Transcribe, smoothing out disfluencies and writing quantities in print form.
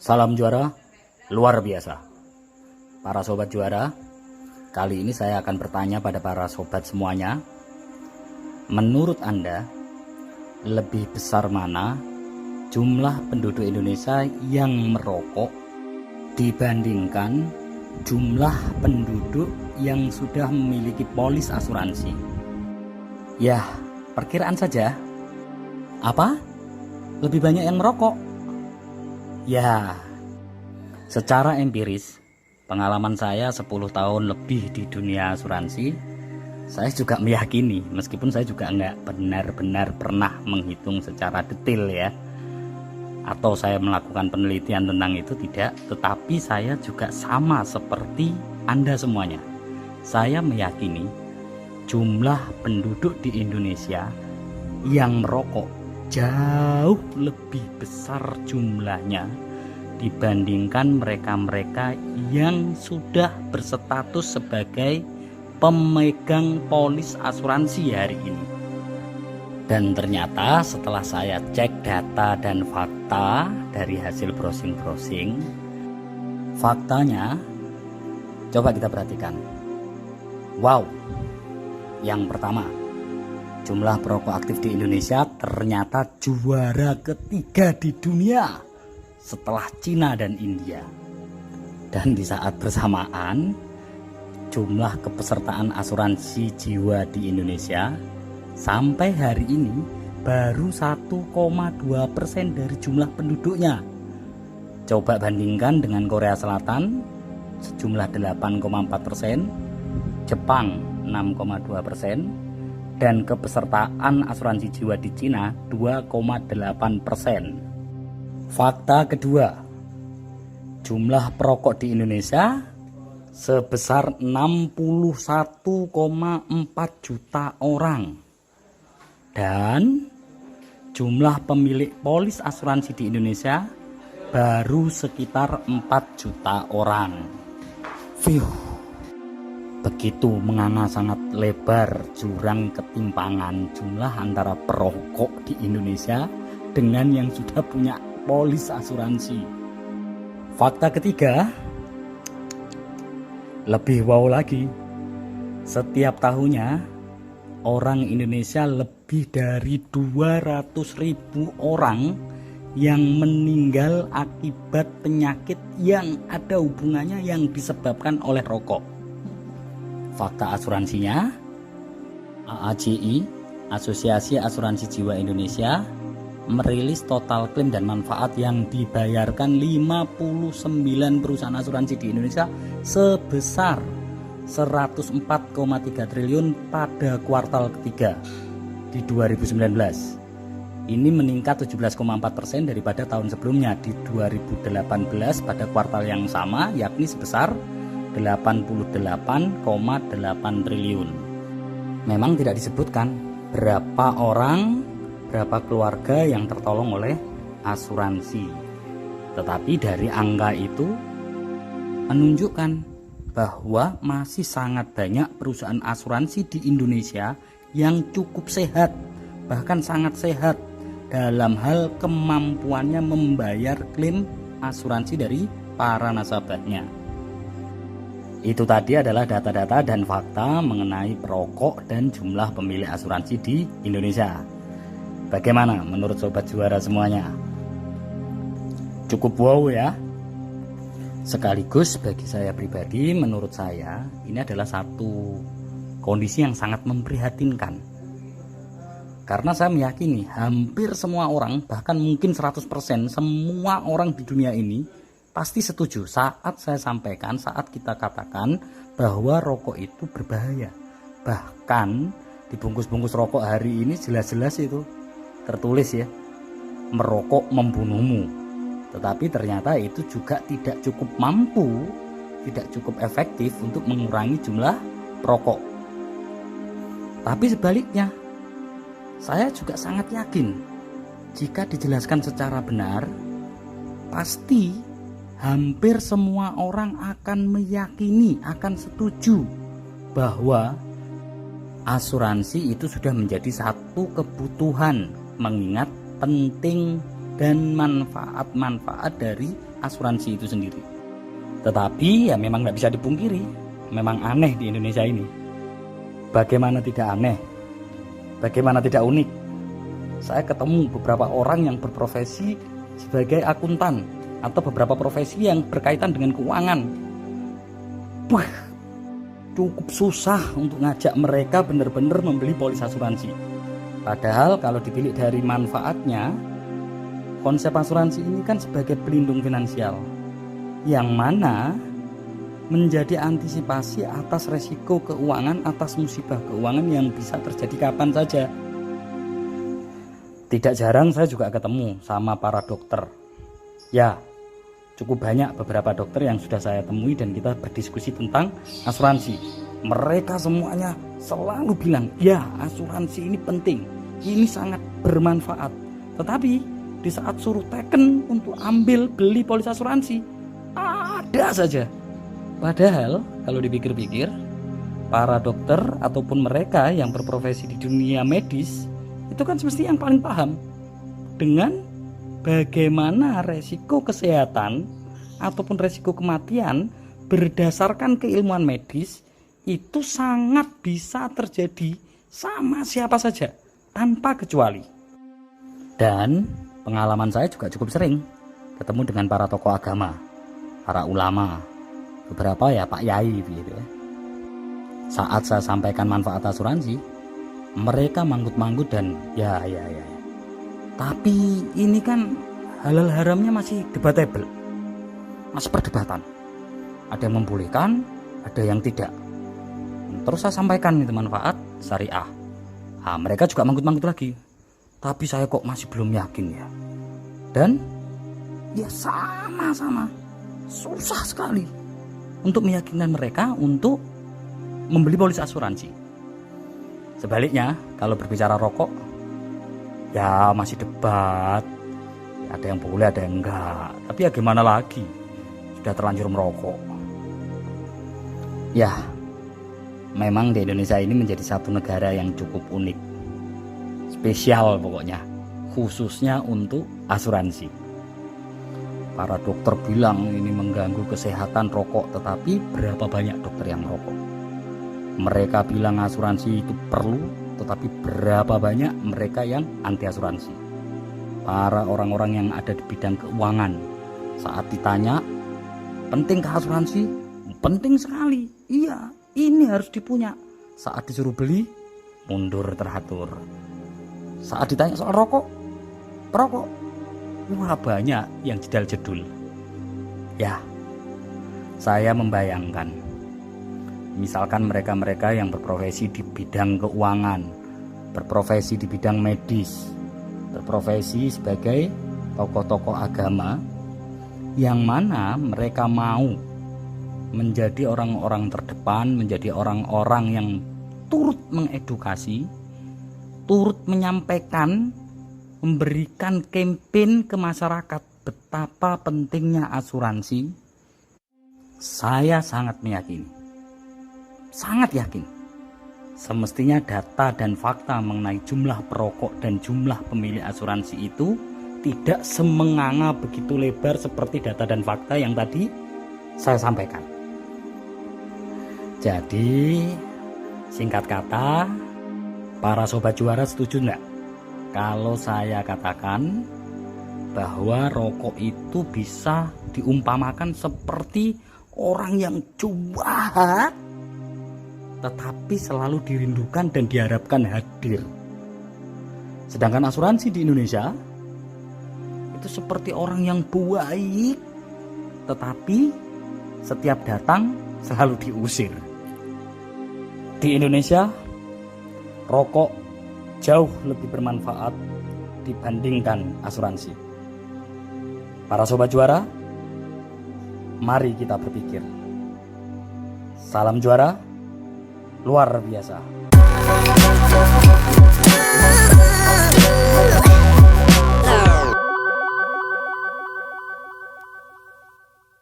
Salam juara luar biasa. Para sobat juara, kali ini saya akan bertanya pada para sobat semuanya. Menurut Anda, lebih besar mana jumlah penduduk Indonesia yang merokok dibandingkan jumlah penduduk yang sudah memiliki polis asuransi? Ya, perkiraan saja. Apa? Lebih banyak yang merokok? Ya, secara empiris, pengalaman saya 10 tahun lebih di dunia asuransi, saya juga meyakini, meskipun saya juga nggak benar-benar pernah menghitung secara detail ya, atau saya melakukan penelitian tentang itu tidak, tetapi saya juga sama seperti Anda semuanya. Saya meyakini jumlah penduduk di Indonesia yang merokok jauh lebih besar jumlahnya dibandingkan mereka-mereka yang sudah berstatus sebagai pemegang polis asuransi hari ini. Dan ternyata setelah saya cek data dan fakta dari hasil browsing-browsing, faktanya coba kita perhatikan. Wow, yang pertama, jumlah perokok aktif di Indonesia ternyata juara ketiga di dunia setelah Cina dan India. Dan di saat bersamaan, jumlah kepesertaan asuransi jiwa di Indonesia sampai hari ini baru 1,2% dari jumlah penduduknya. Coba bandingkan dengan Korea Selatan sejumlah 8,4%, Jepang 6,2%, dan kepesertaan asuransi jiwa di Cina 2,8%. Fakta kedua, jumlah perokok di Indonesia sebesar 61,4 juta orang. Dan jumlah pemilik polis asuransi di Indonesia baru sekitar 4 juta orang. Begitu menganga sangat lebar jurang ketimpangan jumlah antara perokok di Indonesia dengan yang sudah punya polis asuransi. Fakta ketiga, lebih wow lagi. Setiap tahunnya orang Indonesia lebih dari 200.000 orang yang meninggal akibat penyakit yang ada hubungannya yang disebabkan oleh rokok. Fakta asuransinya, AAJI, Asosiasi Asuransi Jiwa Indonesia, merilis total klaim dan manfaat yang dibayarkan 59 perusahaan asuransi di Indonesia sebesar 104,3 triliun pada kuartal ketiga di 2019. Ini meningkat 17,4% daripada tahun sebelumnya di 2018 pada kuartal yang sama, yakni sebesar 88,8 triliun. Memang tidak disebutkan berapa orang, berapa keluarga yang tertolong oleh asuransi. Tetapi dari angka itu menunjukkan bahwa masih sangat banyak perusahaan asuransi di Indonesia yang cukup sehat, bahkan sangat sehat dalam hal kemampuannya membayar klaim asuransi dari para nasabahnya. Itu tadi adalah data-data dan fakta mengenai perokok dan jumlah pemilik asuransi di Indonesia. Bagaimana menurut sobat juara semuanya? Cukup wow ya? Sekaligus bagi saya pribadi, menurut saya ini adalah satu kondisi yang sangat memprihatinkan. Karena saya meyakini hampir semua orang, bahkan mungkin 100% semua orang di dunia ini pasti setuju saat saya sampaikan, saat kita katakan bahwa rokok itu berbahaya. Bahkan di bungkus-bungkus rokok hari ini jelas-jelas itu tertulis ya, merokok membunuhmu. Tetapi ternyata itu juga tidak cukup mampu, tidak cukup efektif untuk mengurangi jumlah perokok. Tapi sebaliknya, saya juga sangat yakin jika dijelaskan secara benar, pasti hampir semua orang akan meyakini, akan setuju bahwa asuransi itu sudah menjadi satu kebutuhan, mengingat penting dan manfaat-manfaat dari asuransi itu sendiri. Tetapi ya memang nggak bisa dipungkiri, memang aneh di Indonesia ini. Bagaimana tidak aneh? Bagaimana tidak unik? Saya ketemu beberapa orang yang berprofesi sebagai akuntan atau beberapa profesi yang berkaitan dengan keuangan. Wah, cukup susah untuk ngajak mereka benar-benar membeli polis asuransi. Padahal kalau ditilik dari manfaatnya, konsep asuransi ini kan sebagai pelindung finansial, yang mana menjadi antisipasi atas resiko keuangan, atas musibah keuangan yang bisa terjadi kapan saja. Tidak jarang saya juga ketemu sama para dokter. Ya, cukup banyak beberapa dokter yang sudah saya temui dan kita berdiskusi tentang asuransi. Mereka semuanya selalu bilang, ya asuransi ini penting, ini sangat bermanfaat. Tetapi di saat suruh teken untuk ambil beli polis asuransi, ada saja. Padahal kalau dipikir-pikir, para dokter ataupun mereka yang berprofesi di dunia medis itu kan semestinya yang paling paham dengan bagaimana resiko kesehatan ataupun resiko kematian berdasarkan keilmuan medis itu sangat bisa terjadi sama siapa saja tanpa kecuali. Dan pengalaman saya juga cukup sering ketemu dengan para tokoh agama, para ulama, beberapa ya Pak Yai gitu ya. Saat saya sampaikan manfaat asuransi, mereka manggut-manggut dan ya. Tapi ini kan halal haramnya masih debatable, masih perdebatan. Ada yang membolehkan, ada yang tidak. Terus saya sampaikan itu manfaat syariah. Mereka juga manggut-manggut lagi. Tapi saya kok masih belum yakin ya. Dan ya sama-sama susah sekali untuk meyakinkan mereka untuk membeli polis asuransi. Sebaliknya, kalau berbicara rokok, ya masih debat. Ada yang boleh, ada yang enggak. Tapi ya gimana lagi? Sudah terlanjur merokok. Ya, memang di Indonesia ini menjadi satu negara yang cukup unik. Spesial pokoknya, khususnya untuk asuransi. Para dokter bilang ini mengganggu kesehatan rokok, tetapi berapa banyak dokter yang merokok? Mereka bilang asuransi itu perlu, tetapi berapa banyak mereka yang anti asuransi? Para orang-orang yang ada di bidang keuangan, saat ditanya, pentingkah asuransi? Penting sekali. Iya, ini harus dipunya. Saat disuruh beli, mundur teratur. Saat ditanya soal rokok, perokok, wah banyak yang jedal-jedul. Ya, saya membayangkan, misalkan mereka-mereka yang berprofesi di bidang keuangan, berprofesi di bidang medis, berprofesi sebagai tokoh-tokoh agama, yang mana mereka mau menjadi orang-orang terdepan, menjadi orang-orang yang turut mengedukasi, turut menyampaikan, memberikan campaign ke masyarakat betapa pentingnya asuransi. Saya sangat meyakini, sangat yakin, semestinya data dan fakta mengenai jumlah perokok dan jumlah pemilik asuransi itu tidak semenganga begitu lebar seperti data dan fakta yang tadi saya sampaikan. Jadi singkat kata, para sobat juara setuju enggak kalau saya katakan bahwa rokok itu bisa diumpamakan seperti orang yang jahat tetapi selalu dirindukan dan diharapkan hadir. Sedangkan asuransi di Indonesia itu seperti orang yang baik tetapi setiap datang selalu diusir. Di Indonesia, rokok jauh lebih bermanfaat dibandingkan asuransi. Para sobat juara, mari kita berpikir. Salam juara, luar biasa.